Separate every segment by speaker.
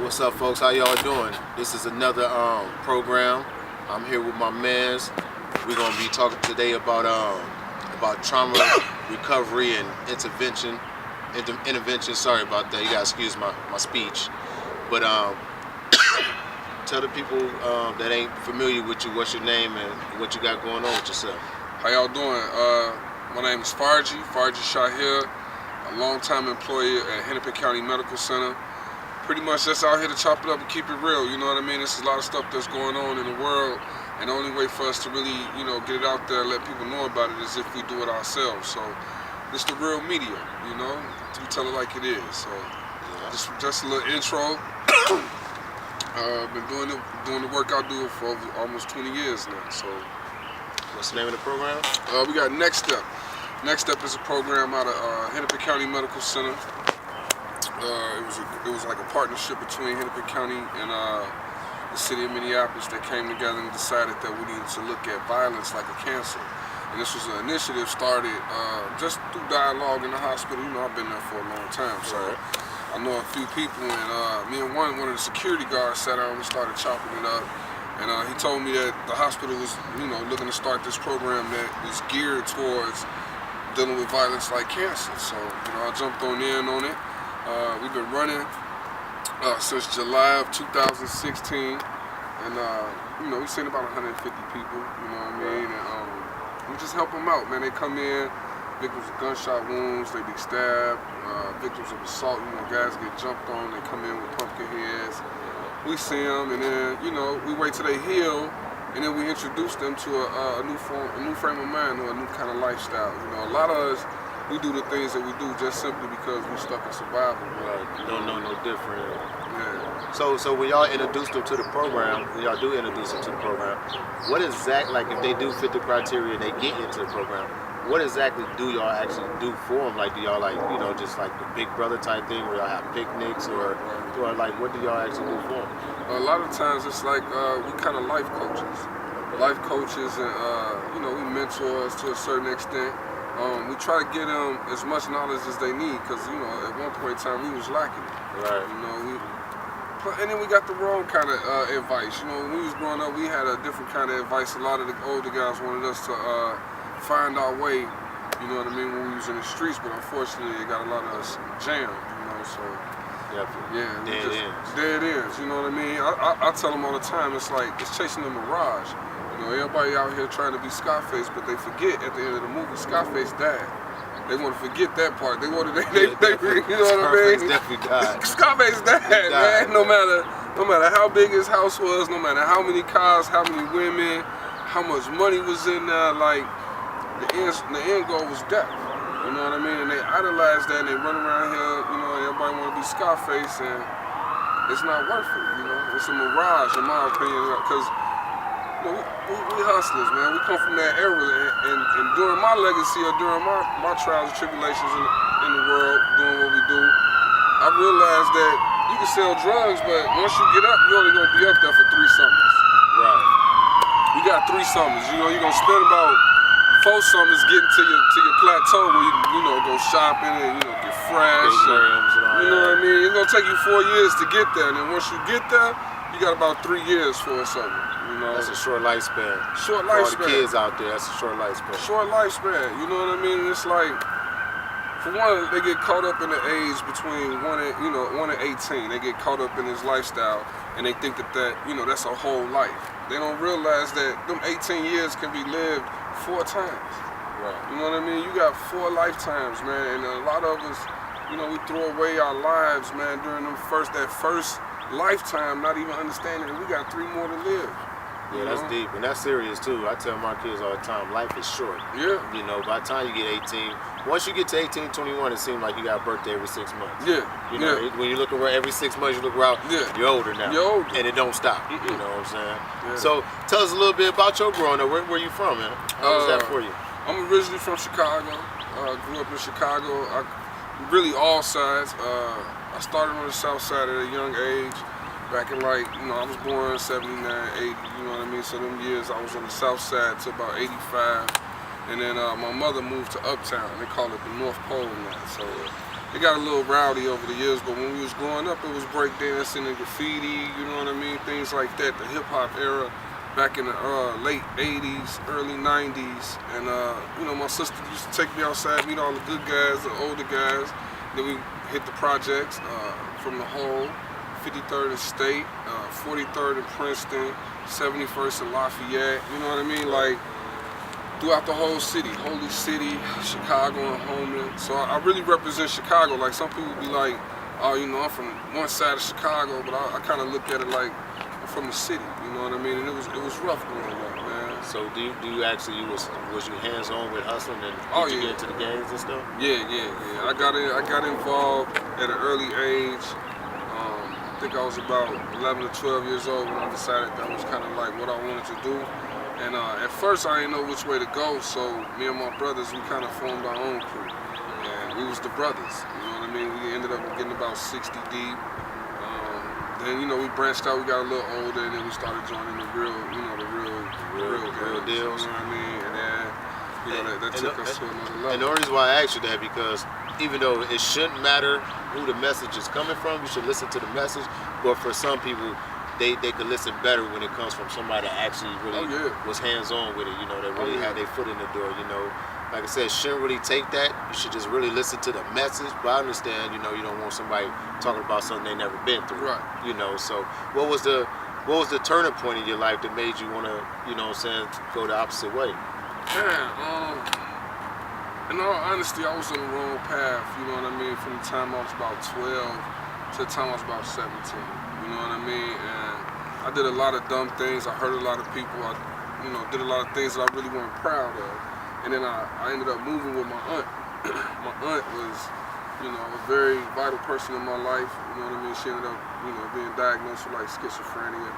Speaker 1: What's up, folks? How y'all doing? This is another program. I'm here with my mans. We're gonna be talking today about trauma recovery and intervention. Sorry about that. You gotta excuse my speech. But tell the people that ain't familiar with you what's your name and what you got going on with yourself.
Speaker 2: How y'all doing? My name is Farji Shahir, a longtime employee at Hennepin County Medical Center. Pretty much just out here to chop it up and keep it real, you know what I mean? There's a lot of stuff that's going on in the world, and the only way for us to really, get it out there, let people know about it, is if we do it ourselves. So it's the real media, we tell it like it is. So just a little intro. Been doing the work I do for almost 20 years now. So
Speaker 1: what's the name of the program?
Speaker 2: We got Next Step. Next Step is a program out of Hennepin County Medical Center. It was like a partnership between Hennepin County and the city of Minneapolis that came together and decided that we needed to look at violence like a cancer. And this was an initiative started just through dialogue in the hospital. I've been there for a long time, so I know a few people. And me and one of the security guards sat down and we started chopping it up. And he told me that the hospital was, looking to start this program that is geared towards dealing with violence like cancer. So, I jumped on it. We've been running since July of 2016, and we've seen about 150 people, and we just help them out, man. They come in, victims of gunshot wounds, they be stabbed, victims of assault, guys get jumped on, they come in with pumpkin heads. We see them, and then, we wait till they heal, and then we introduce them to a new frame of mind, or a new kind of lifestyle. A lot of us, we do the things that we do just simply because we're stuck in survival.
Speaker 1: Right. You don't know no different.
Speaker 2: Yeah.
Speaker 1: So when y'all introduce them to the program, when y'all do introduce them to the program, what exactly, like if they do fit the criteria and they get into the program, what exactly do y'all actually do for them? Like do y'all just like the Big Brother type thing where y'all have picnics or like what do y'all actually do for them?
Speaker 2: A lot of times it's like we kind of life coaches. And we mentors to a certain extent. We try to get them as much knowledge as they need because, at one point in time we was lacking it.
Speaker 1: Right.
Speaker 2: And then we got the wrong kind of advice. When we was growing up, we had a different kind of advice. A lot of the older guys wanted us to find our way, when we was in the streets, but unfortunately it got a lot of us jammed, so.
Speaker 1: Definitely.
Speaker 2: Yeah. Dead ends, I tell them all the time, it's like, it's chasing a mirage. Everybody out here trying to be Scarface, but they forget at the end of the movie, Scarface died. They want to forget that part. They you know what I mean?
Speaker 1: Scarface definitely died.
Speaker 2: Scarface died, man. No matter how big his house was, no matter how many cars, how many women, how much money was in there, like the end goal was death. You know what I mean? And they idolize that, and they run around here. Everybody want to be Scarface, and it's not worth it. It's a mirage, in my opinion, because. We hustlers, man. We come from that era, and during my legacy or during my trials and tribulations in the world, doing what we do, I realized that you can sell drugs, but once you get up, you're only gonna be up there for 3 summers.
Speaker 1: Right.
Speaker 2: You got 3 summers. You're gonna spend about 4 summers getting to your plateau where you go shopping and get fresh.
Speaker 1: And,
Speaker 2: you know what I mean? It's gonna take you 4 years to get there, and then once you get there, you got about 3 years for a summer.
Speaker 1: That's a short lifespan.
Speaker 2: Short
Speaker 1: for
Speaker 2: lifespan.
Speaker 1: all the kids out there, that's a short lifespan.
Speaker 2: Short lifespan, you know what I mean? It's like, for one, they get caught up in the age between 1 and 18. They get caught up in this lifestyle, and they think that that's a whole life. They don't realize that them 18 years can be lived 4 times.
Speaker 1: Right.
Speaker 2: You know what I mean? You got 4 lifetimes, man, and a lot of us, we throw away our lives, man, during that first lifetime, not even understanding that we got 3 more to live.
Speaker 1: Yeah, that's deep, and that's serious too. I tell my kids all the time, life is short.
Speaker 2: Yeah.
Speaker 1: By the time you get 18, once you get to 18, 21, it seems like you got a birthday every 6 months.
Speaker 2: Yeah.
Speaker 1: When you look around every 6 months, you look around, you're older now.
Speaker 2: You're older.
Speaker 1: And it don't stop. You know what I'm saying?
Speaker 2: Yeah.
Speaker 1: So tell us a little bit about your growing up. Where you from, man? How was that for you?
Speaker 2: I'm originally from Chicago. Grew up in Chicago. Really all sides. I started on the south side at a young age. Back in I was born in 79, 80, you know what I mean? So them years I was on the south side till about 85. And then my mother moved to Uptown. They call it the North Pole now. So it got a little rowdy over the years, but when we was growing up, it was breakdancing and graffiti, you know what I mean? Things like that, the hip hop era back in the late 80s, early 90s. And, you know, my sister used to take me outside, meet all the good guys, the older guys. Then we hit the projects from the whole, 53rd and State, 43rd and Princeton, 71st and Lafayette, you know what I mean? Like, throughout the whole city, Holy City, Chicago, and Homeland. So I really represent Chicago. Like, some people be like, oh, you know, I'm from one side of Chicago, but I kind of look at it like I'm from the city, you know what I mean? And it was rough growing up, man.
Speaker 1: So do you actually, was you hands-on with hustling and did you get into the gangs and stuff?
Speaker 2: Yeah. I got involved at an early age. I think I was about 11 or 12 years old when I decided that was kind of like what I wanted to do. And at first I didn't know which way to go, so me and my brothers, we kind of formed our own crew. And we was the brothers, you know what I mean? We ended up getting about 60 deep. Then, you know, we branched out, we got a little older, and then we started joining the real
Speaker 1: deals.
Speaker 2: You know what I mean? And then, you know, that took us to another level.
Speaker 1: And the only reason why I asked you that, because even though it shouldn't matter who the message is coming from, you should listen to the message, but for some people, they could listen better when it comes from somebody that actually really was hands-on with it, you know, that really had their foot in the door, you know. Like I said, shouldn't really take that. You should just really listen to the message. But I understand, you know, you don't want somebody talking about something they never been through.
Speaker 2: Right.
Speaker 1: You know, so what was the turning point in your life that made you want to, you know what I'm saying, go the opposite way?
Speaker 2: Man, in all honesty, I was on the wrong path, you know what I mean, from the time I was about 12 to the time I was about 17. You know what I mean? And I did a lot of dumb things. I hurt a lot of people. I, you know, did a lot of things that I really wasn't proud of. And then I ended up moving with my aunt. My aunt was, you know, a very vital person in my life. You know what I mean? She ended up, you know, being diagnosed with like schizophrenia.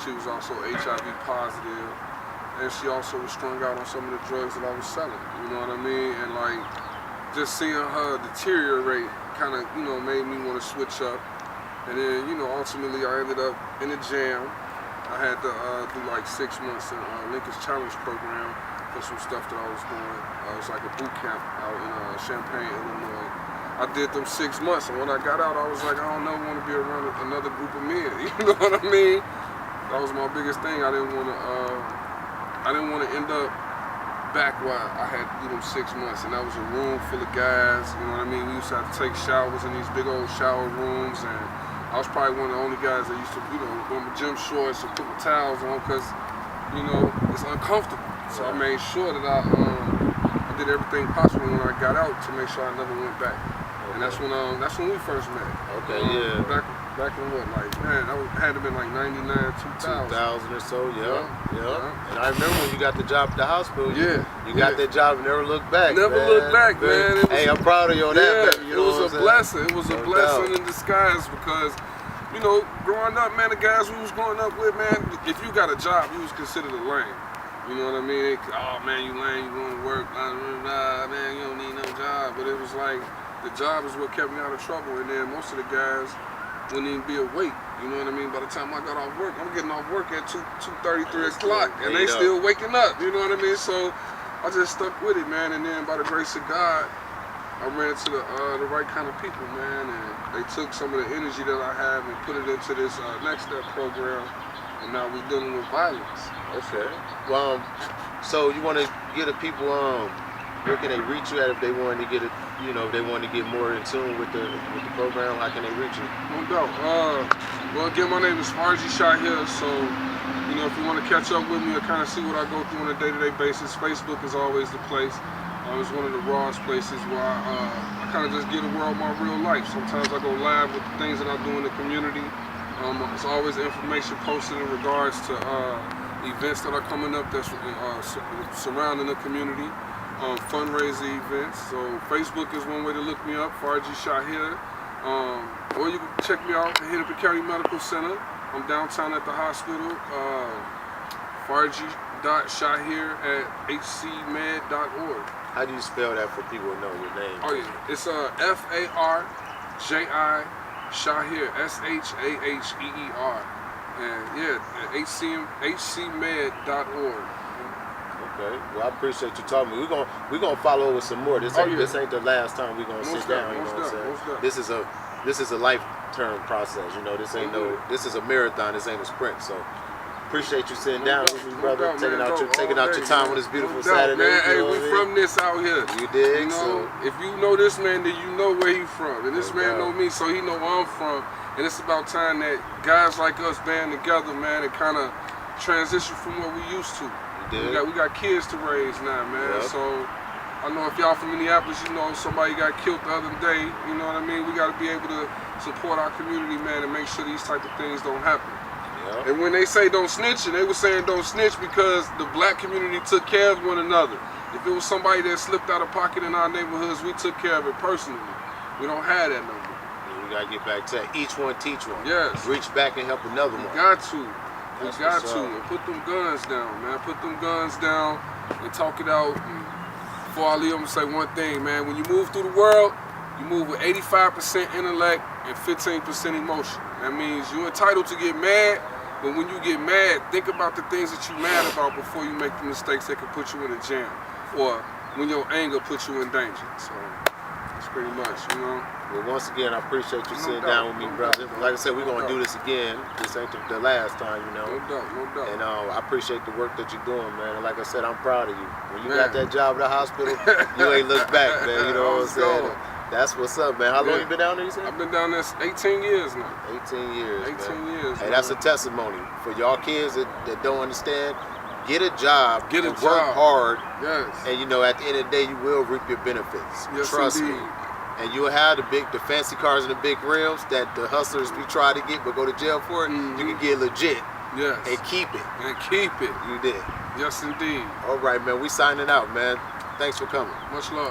Speaker 2: She was also HIV positive. And she also was strung out on some of the drugs that I was selling. You know what I mean? And like, just seeing her deteriorate kind of, you know, made me want to switch up. And then, you know, ultimately I ended up in a jam. I had to do like 6 months in Lincoln's Challenge program for some stuff that I was doing. It was like a boot camp out in Champaign, Illinois. I did them 6 months, and when I got out, I was like, I don't never want to be around another group of men. You know what I mean? That was my biggest thing. I didn't want to end up back where I had to do them 6 months, and that was a room full of guys. You know what I mean? We used to have to take showers in these big old shower rooms, and I was probably one of the only guys that used to, you know, wear my gym shorts and put my towels on because, you know, it's uncomfortable. So I made sure that I did everything possible when I got out to make sure I never went back. And that's when we first met.
Speaker 1: Okay,
Speaker 2: Back in what, like, man, that had to have been like 99, 2000.
Speaker 1: 2000 or so, yeah. And I remember when you got the job at the hospital. You got that job and never looked back.
Speaker 2: Never looked back, man.
Speaker 1: Hey, I'm proud of you on that.
Speaker 2: It was a blessing. It was a blessing in disguise because, you know, growing up, man, the guys we was growing up with, man, if you got a job, you was considered a lame. You know what I mean? Oh man, you lame, you going to work, blah, blah, blah, man, you don't need no job. But it was like, the job is what kept me out of trouble. And then most of the guys wouldn't even be awake. You know what I mean? By the time I got off work, I'm getting off work at 2:30, 3 o'clock, and they still waking up. You know what I mean? So I just stuck with it, man. And then by the grace of God, I ran into the right kind of people, man. And they took some of the energy that I have and put it into this Next Step program. And now we're dealing with violence.
Speaker 1: Okay. Well, so you want to get the people, where can they reach you at if they wanted to get it, you know, if they wanted to get more in tune with the program? How can they reach you?
Speaker 2: No doubt. Well, again, my name is Farji Shahir. So, you know, if you want to catch up with me or kind of see what I go through on a day-to-day basis, Facebook is always the place. It's one of the rawest places where I kind of just give the world my real life. Sometimes I go live with the things that I do in the community. There's always information posted in regards to events that are coming up that's surrounding the community, fundraising events. So Facebook is one way to look me up, Farji Shahir. Or you can check me out at Hennepin County Medical Center. I'm downtown at the hospital. Farji.Shahir at hcmed.org.
Speaker 1: How do you spell that for people to know your name?
Speaker 2: Oh yeah, it's Farji Shahir, Shaheer. And yeah, hcmed.org.
Speaker 1: Okay. Well, I appreciate you talking. We're gonna follow up with some more. This ain't the last time we're gonna sit down. You know what I'm saying? This is a life-term process. You know, this ain't this is a marathon. This ain't a sprint. So appreciate you sitting down with me, brother. Taking out your time on this beautiful Saturday.
Speaker 2: Man, hey, we from this out here.
Speaker 1: You dig?
Speaker 2: You know, if you know this man, then you know where he from, and this man know me, so he know where I'm from. And it's about time that guys like us band together, man, and kind of transition from what we used to. We got kids to raise now, man.
Speaker 1: Yep.
Speaker 2: So I know if y'all from Minneapolis, you know somebody got killed the other day. You know what I mean? We got to be able to support our community, man, and make sure these type of things don't happen.
Speaker 1: Yep.
Speaker 2: And when they say don't snitch, and they were saying don't snitch because the black community took care of one another. If it was somebody that slipped out of pocket in our neighborhoods, we took care of it personally. We don't have that no more.
Speaker 1: We gotta get back to that. Each one teach one.
Speaker 2: Yes.
Speaker 1: Reach back and help another one.
Speaker 2: We got to. We
Speaker 1: That's
Speaker 2: got
Speaker 1: what's
Speaker 2: to.
Speaker 1: up.
Speaker 2: And put them guns down, man. Put them guns down and talk it out. Before I leave, I'm gonna say one thing, man. When you move through the world, you move with 85% intellect and 15% emotion. That means you're entitled to get mad, but when you get mad, think about the things that you're mad about before you make the mistakes that can put you in a jam, or when your anger puts you in danger. So that's pretty much, you know.
Speaker 1: Well, once again, I appreciate you sitting down with me, brother. Like I said, we're going to do this again. This ain't the last time, you know.
Speaker 2: No doubt, no doubt.
Speaker 1: And I appreciate the work that you're doing, man. And like I said, I'm proud of you. When you got that job at the hospital, you ain't looked back, man. You know what I'm saying? That's what's up, man. How long you been down there, you said?
Speaker 2: I've been down there 18 years now.
Speaker 1: 18 years,
Speaker 2: 18
Speaker 1: man.
Speaker 2: years,
Speaker 1: Hey,
Speaker 2: man.
Speaker 1: that's a testimony. For y'all kids that don't understand, get a job, work hard.
Speaker 2: Yes.
Speaker 1: And, you know, at the end of the day, you will reap your benefits.
Speaker 2: Yes,
Speaker 1: Trust
Speaker 2: indeed.
Speaker 1: me. And you'll have the fancy cars and the big rims that the hustlers be trying to get but go to jail for it. You can get legit.
Speaker 2: Yes.
Speaker 1: And keep it.
Speaker 2: And keep it.
Speaker 1: You did.
Speaker 2: Yes, indeed.
Speaker 1: All right, man. We signing out, man. Thanks for coming.
Speaker 2: Much love.